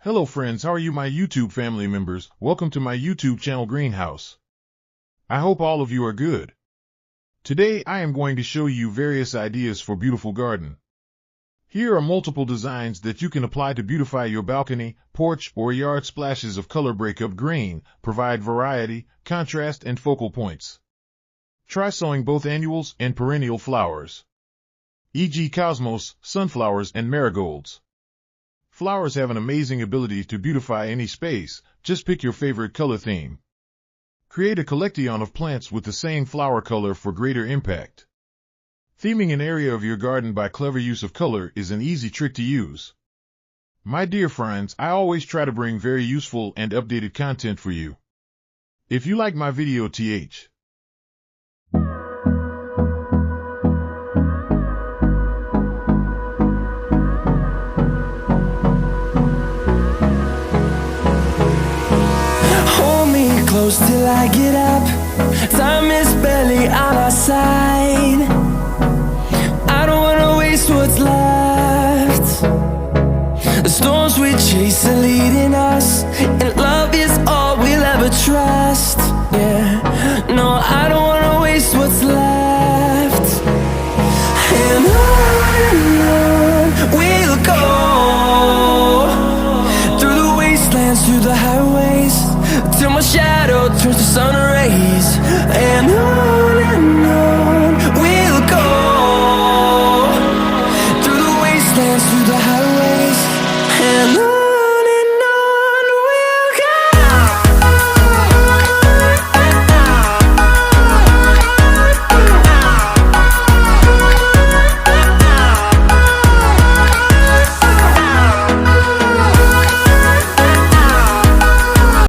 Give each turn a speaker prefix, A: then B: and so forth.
A: Hello friends, how are you my YouTube family members? Welcome to my YouTube channel Greenhouse. I hope all of you are good. Today I am going to show you various ideas for beautiful garden. Here are multiple designs that you can apply to beautify your balcony, porch, or yard. Splashes of color break up grain, provide variety, contrast, and focal points. Try sowing both annuals and perennial flowers, e.g. cosmos, sunflowers, and marigolds. Flowers have an amazing ability to beautify any space. Just pick your favorite color theme. Create a collection of plants with the same flower color for greater impact. Theming an area of your garden by clever use of color is an easy trick to use. My dear friends, I always try to bring very useful and updated content for you. If you like my video,
B: close till I get up. Time is barely on our side. I don't wanna waste what's left. The storms we chase are leading us, and love is all we'll ever trust. Yeah, no, I don't wanna waste what's left. And on we'll go, through the wastelands, through the highways, till my shadow turns to sun